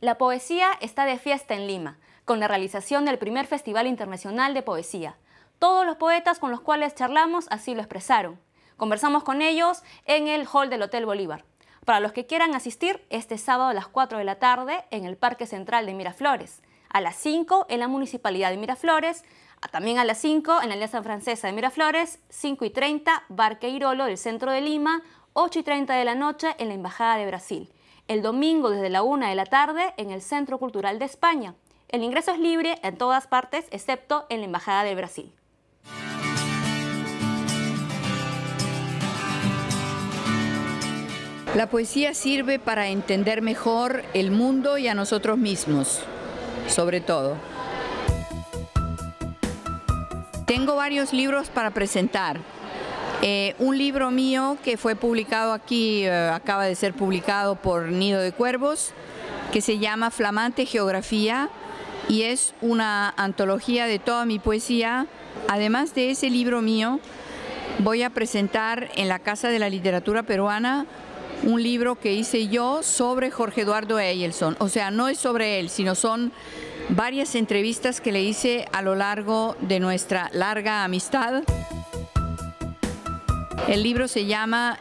La poesía está de fiesta en Lima, con la realización del primer Festival Internacional de Poesía. Todos los poetas con los cuales charlamos así lo expresaron. Conversamos con ellos en el hall del Hotel Bolívar. Para los que quieran asistir, este sábado a las 4 de la tarde en el Parque Central de Miraflores, a las 5 en la Municipalidad de Miraflores, también a las 5 en la Alianza Francesa de Miraflores, 5:30 Bar Queirolo del centro de Lima, 8:30 de la noche en la Embajada de Brasil. El domingo desde la 1 de la tarde en el Centro Cultural de España. El ingreso es libre en todas partes excepto en la Embajada de Brasil. La poesía sirve para entender mejor el mundo y a nosotros mismos, sobre todo. Tengo varios libros para presentar. Un libro mío que fue publicado aquí, acaba de ser publicado por Nido de Cuervos, que se llama Flamante Geografía y es una antología de toda mi poesía. Además de ese libro mío, voy a presentar en la Casa de la Literatura Peruana un libro que hice yo sobre Jorge Eduardo Eyelson. O sea, no es sobre él, sino son varias entrevistas que le hice a lo largo de nuestra larga amistad. El libro se llama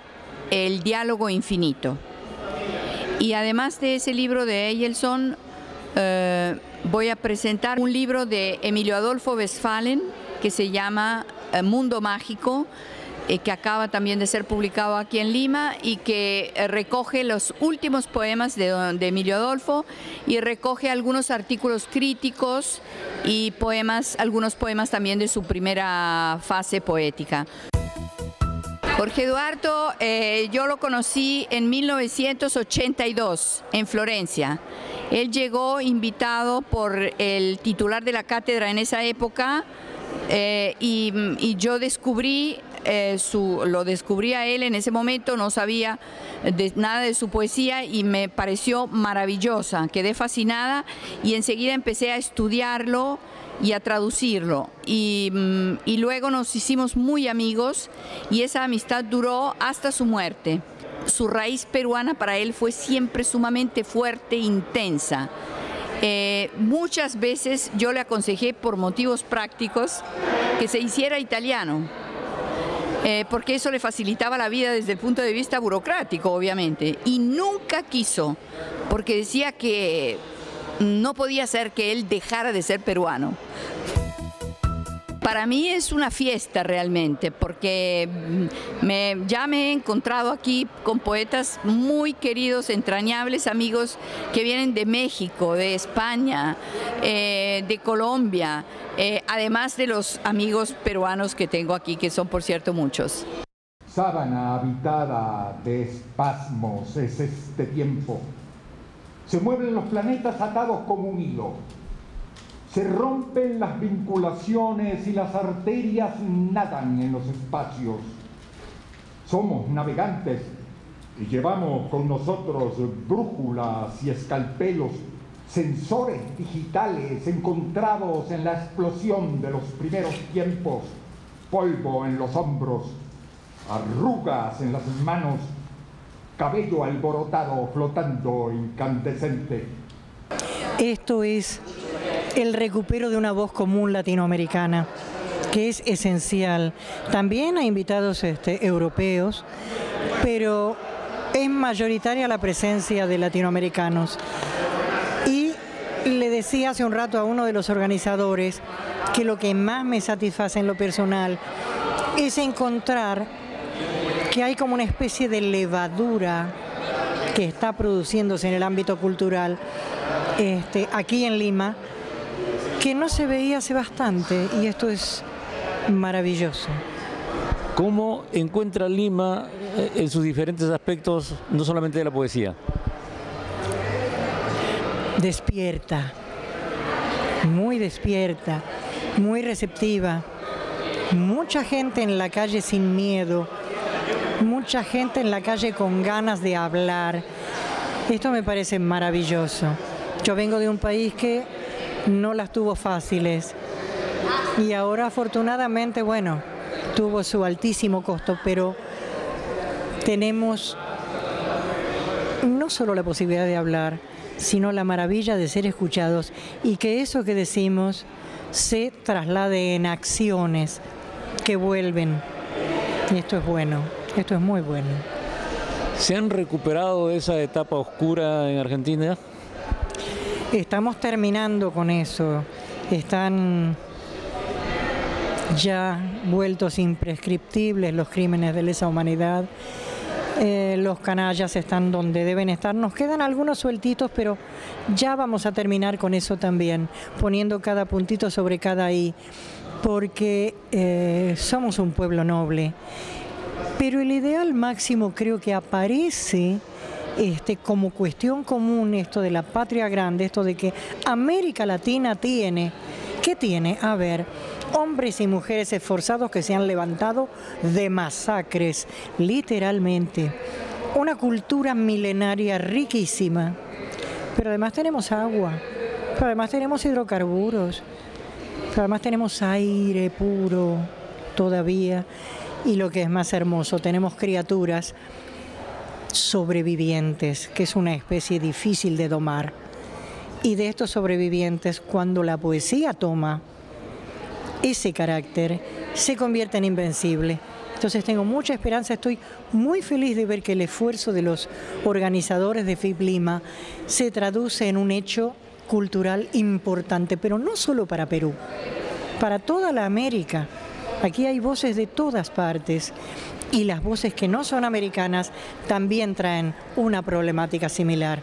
El diálogo infinito. Y además de ese libro de Eyelson, voy a presentar un libro de Emilio Adolfo Westphalen que se llama Mundo Mágico, que acaba también de ser publicado aquí en Lima y que recoge los últimos poemas de Emilio Adolfo y recoge algunos artículos críticos y algunos poemas también de su primera fase poética. Jorge Eduardo, yo lo conocí en 1982 en Florencia. Él llegó invitado por el titular de la cátedra en esa época y yo descubrí lo descubrí a él en ese momento, no sabía nada de su poesía y me pareció maravillosa, quedé fascinada y enseguida empecé a estudiarlo y a traducirlo y luego nos hicimos muy amigos y esa amistad duró hasta su muerte. Su raíz peruana para él fue siempre sumamente fuerte e intensa. Muchas veces yo le aconsejé por motivos prácticos que se hiciera italiano, porque eso le facilitaba la vida desde el punto de vista burocrático, obviamente, y nunca quiso, porque decía que no podía ser que él dejara de ser peruano. Para mí es una fiesta realmente, porque ya me he encontrado aquí con poetas muy queridos, entrañables amigos que vienen de México, de España, de Colombia, además de los amigos peruanos que tengo aquí, que son por cierto muchos. Sábana habitada de espasmos es este tiempo. Se mueven los planetas atados como un hilo. Se rompen las vinculaciones y las arterias nadan en los espacios. Somos navegantes y llevamos con nosotros brújulas y escalpelos, sensores digitales encontrados en la explosión de los primeros tiempos, polvo en los hombros, arrugas en las manos, cabello alborotado flotando incandescente. Esto es el recupero de una voz común latinoamericana, que es esencial. También hay invitados europeos, pero es mayoritaria la presencia de latinoamericanos. Y le decía hace un rato a uno de los organizadores que lo que más me satisface en lo personal es encontrar que hay como una especie de levadura que está produciéndose en el ámbito cultural aquí en Lima, que no se veía hace bastante, y esto es maravilloso. ¿Cómo encuentra Lima en sus diferentes aspectos, no solamente de la poesía? Despierta, muy receptiva, mucha gente en la calle sin miedo, mucha gente en la calle con ganas de hablar. Esto me parece maravilloso. Yo vengo de un país que no las tuvo fáciles y ahora afortunadamente, bueno, tuvo su altísimo costo, pero tenemos no solo la posibilidad de hablar, sino la maravilla de ser escuchados y que eso que decimos se traslade en acciones que vuelven. Y esto es bueno, esto es muy bueno. ¿Se han recuperado de esa etapa oscura en Argentina? Estamos terminando con eso. Están ya vueltos imprescriptibles los crímenes de lesa humanidad. Los canallas están donde deben estar. Nos quedan algunos sueltitos, pero ya vamos a terminar con eso también, poniendo cada puntito sobre cada i, porque somos un pueblo noble. Pero el ideal máximo creo que aparece como cuestión común, esto de la patria grande, esto de que América Latina tiene, ¿qué tiene? A ver, hombres y mujeres esforzados que se han levantado de masacres, literalmente. Una cultura milenaria riquísima. Pero además tenemos agua, pero además tenemos hidrocarburos, pero además tenemos aire puro todavía. Y lo que es más hermoso, tenemos criaturas sobrevivientes, que es una especie difícil de domar. Y de estos sobrevivientes, cuando la poesía toma ese carácter, se convierte en invencible. Entonces tengo mucha esperanza, estoy muy feliz de ver que el esfuerzo de los organizadores de FIP Lima se traduce en un hecho cultural importante, pero no solo para Perú, para toda la América. Aquí hay voces de todas partes y las voces que no son americanas también traen una problemática similar,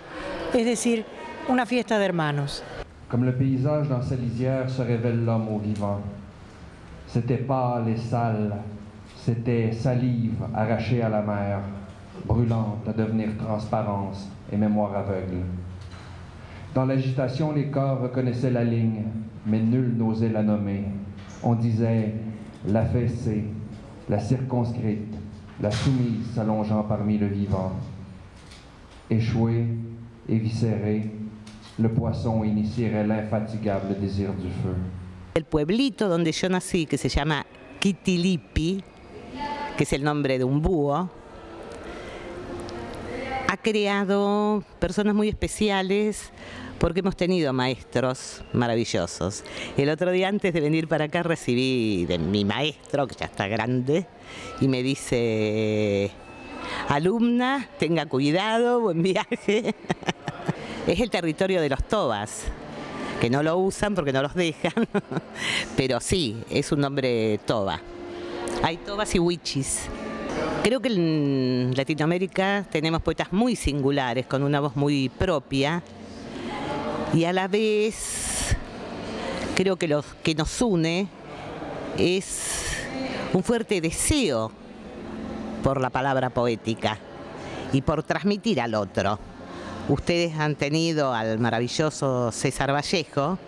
es decir, una fiesta de hermanos. Comme le paysage dans sa lisière se révèle l'homme au vivant. C'était pâle et sale, c'était salive arrachée à la mer, brûlante à devenir transparence et mémoire aveugle. Dans l'agitation, les corps reconnaissaient la ligne, mais nul n'osait la nommer. On disait la fessée, la circonscrite, la soumise s'allongeant parmi le vivant. Échoué, éviscéré, le poisson initierait l'infatigable désir du feu. El pueblito donde yo nací, que se llama Quitilipi, que es el nombre de un búho, ha creado personas muy especiales porque hemos tenido maestros maravillosos. El otro día, antes de venir para acá, recibí de mi maestro, que ya está grande, y me dice: alumna, tenga cuidado, buen viaje. Es el territorio de los tobas, que no lo usan porque no los dejan, pero sí, es un nombre toba. Hay tobas y wichis. Creo que en Latinoamérica tenemos poetas muy singulares, con una voz muy propia, y a la vez creo que lo que nos une es un fuerte deseo por la palabra poética y por transmitir al otro. Ustedes han tenido al maravilloso César Vallejo,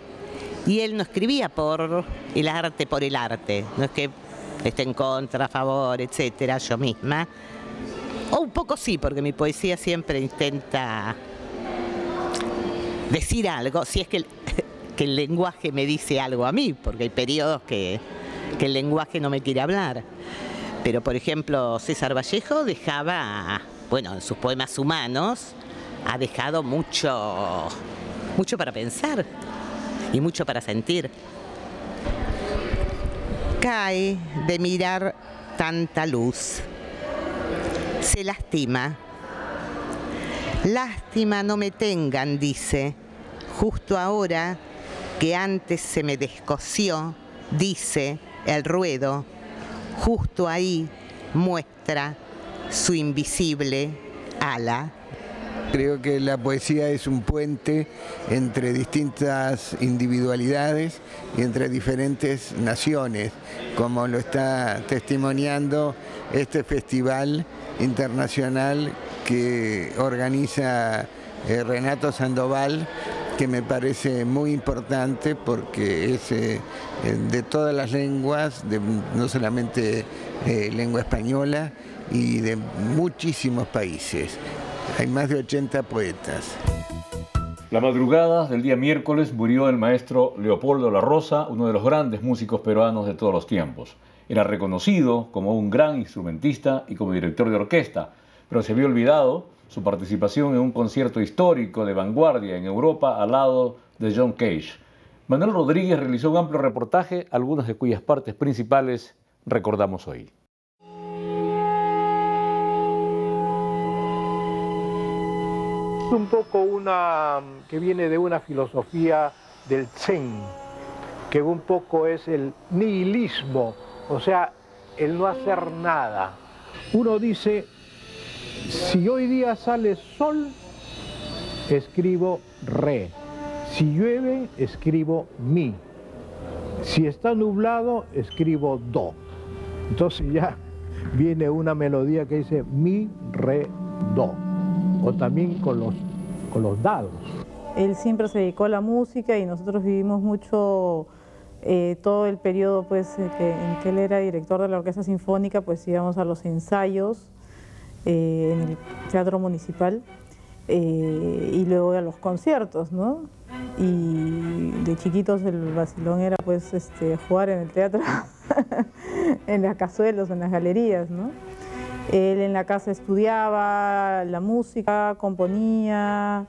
y él no escribía por el arte, no es que esté en contra, a favor, etcétera, yo misma. O un poco sí, porque mi poesía siempre intenta decir algo, si es que el lenguaje me dice algo a mí, porque hay periodos que el lenguaje no me quiere hablar. Pero, por ejemplo, César Vallejo dejaba, bueno, en sus poemas humanos, ha dejado mucho para pensar y mucho para sentir. Cae de mirar tanta luz, se lastima. Lástima no me tengan, dice, justo ahora que antes se me descosió, dice el ruedo, justo ahí muestra su invisible ala. Creo que la poesía es un puente entre distintas individualidades y entre diferentes naciones, como lo está testimoniando este festival internacional que organiza Renato Sandoval, que me parece muy importante porque es de todas las lenguas, no solamente lengua española, y de muchísimos países. Hay más de 80 poetas. La madrugada del día miércoles murió el maestro Leopoldo La Rosa, uno de los grandes músicos peruanos de todos los tiempos. Era reconocido como un gran instrumentista y como director de orquesta, pero se había olvidado su participación en un concierto histórico de vanguardia en Europa al lado de John Cage. Manuel Rodríguez realizó un amplio reportaje, algunas de cuyas partes principales recordamos hoy. Es un poco una que viene de una filosofía del Zen, que un poco es el nihilismo, o sea, el no hacer nada. Uno dice, si hoy día sale sol, escribo re. Si llueve, escribo mi. Si está nublado, escribo do. Entonces ya viene una melodía que dice mi, re, do. O también con los dados. Él siempre se dedicó a la música y nosotros vivimos mucho todo el periodo pues, en que él era director de la Orquesta Sinfónica, pues íbamos a los ensayos en el Teatro Municipal y luego a los conciertos, ¿no? Y de chiquitos el vacilón era pues jugar en el teatro, en las cazuelas, en las galerías, ¿no? Él en la casa estudiaba la música, componía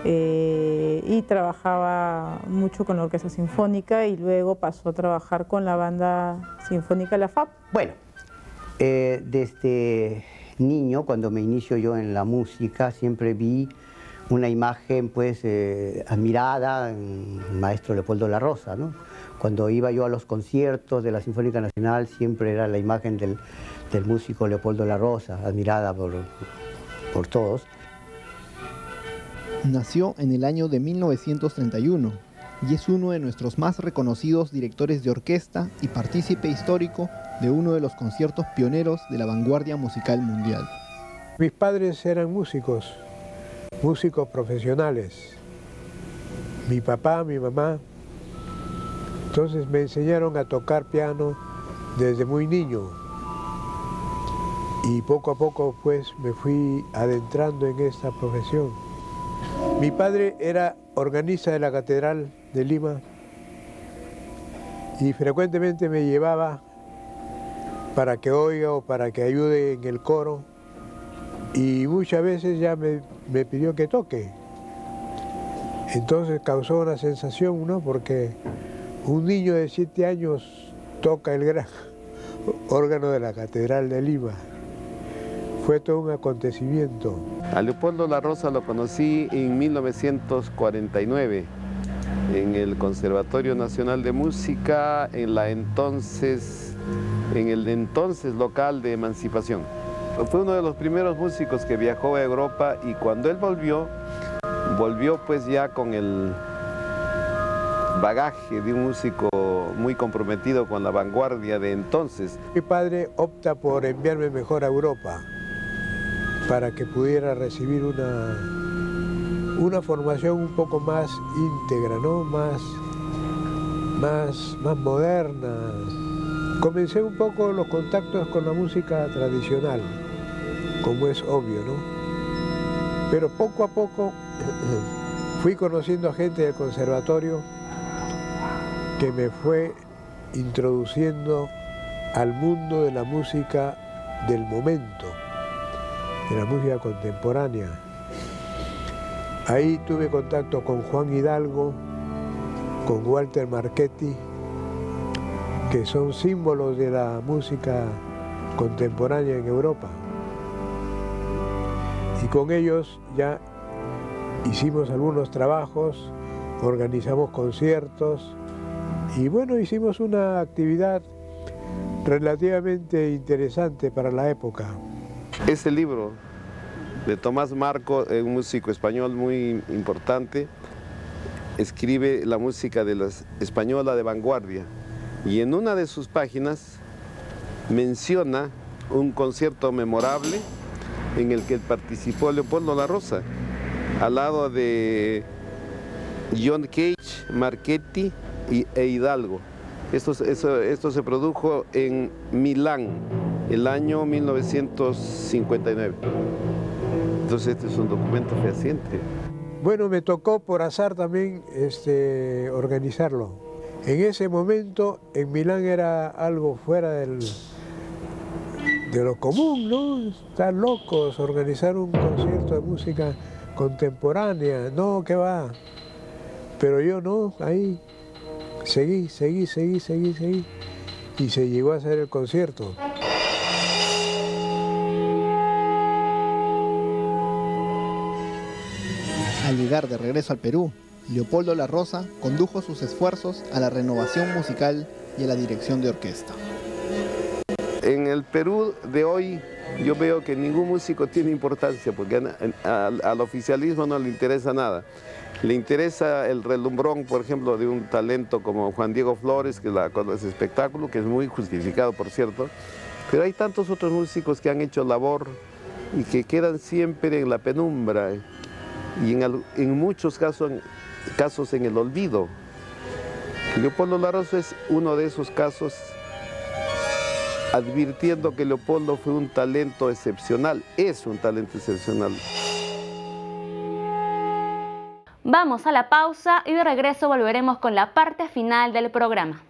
y trabajaba mucho con la Orquesta Sinfónica y luego pasó a trabajar con la Banda Sinfónica La FAP. Bueno, desde niño, cuando me inicio yo en la música, siempre vi una imagen pues admirada en el maestro Leopoldo La Rosa, ¿no? Cuando iba yo a los conciertos de la Sinfónica Nacional siempre era la imagen del músico Leopoldo La Rosa, admirada por todos. Nació en el año de 1931 y es uno de nuestros más reconocidos directores de orquesta y partícipe histórico de uno de los conciertos pioneros de la vanguardia musical mundial. Mis padres eran músicos profesionales. Mi papá, mi mamá, entonces me enseñaron a tocar piano desde muy niño. Y poco a poco pues me fui adentrando en esta profesión. Mi padre era organista de la Catedral de Lima y frecuentemente me llevaba para que oiga o para que ayude en el coro y muchas veces ya me pidió que toque. Entonces causó una sensación, ¿no? Porque un niño de 7 años toca el gran órgano de la Catedral de Lima. Fue todo un acontecimiento. A Leopoldo La Rosa lo conocí en 1949 en el Conservatorio Nacional de Música, en el entonces local de Emancipación. Fue uno de los primeros músicos que viajó a Europa y cuando él volvió pues ya con el bagaje de un músico muy comprometido con la vanguardia de entonces. Mi padre opta por enviarme mejor a Europa para que pudiera recibir una formación un poco más íntegra, ¿no? más moderna. Comencé un poco los contactos con la música tradicional, como es obvio, ¿no? Pero poco a poco fui conociendo a gente del conservatorio que me fue introduciendo al mundo de la música del momento, de la música contemporánea. Ahí tuve contacto con Juan Hidalgo, con Walter Marchetti, que son símbolos de la música contemporánea en Europa. Y con ellos ya hicimos algunos trabajos, organizamos conciertos y bueno, hicimos una actividad relativamente interesante para la época. Ese libro de Tomás Marco, un músico español muy importante, escribe la música de la española de vanguardia y en una de sus páginas menciona un concierto memorable en el que participó Leopoldo La Rosa, al lado de John Cage, Marchetti e Hidalgo. Esto se produjo en Milán, el año 1959. Entonces este es un documento fehaciente. Bueno, me tocó por azar también organizarlo. En ese momento en Milán era algo fuera lo común, ¿no? Estar locos, organizar un concierto de música contemporánea, no, ¿qué va? Pero yo no, ahí seguí, y se llegó a hacer el concierto. Al llegar de regreso al Perú, Leopoldo La Rosa condujo sus esfuerzos a la renovación musical y a la dirección de orquesta. En el Perú de hoy yo veo que ningún músico tiene importancia porque al oficialismo no le interesa nada. Le interesa el relumbrón, por ejemplo, de un talento como Juan Diego Flores, que es espectáculo, que es muy justificado, por cierto. Pero hay tantos otros músicos que han hecho labor y que quedan siempre en la penumbra y en muchos casos en el olvido. Leopoldo La Rosa es uno de esos casos, advirtiendo que Leopoldo fue un talento excepcional, es un talento excepcional. Vamos a la pausa y de regreso volveremos con la parte final del programa.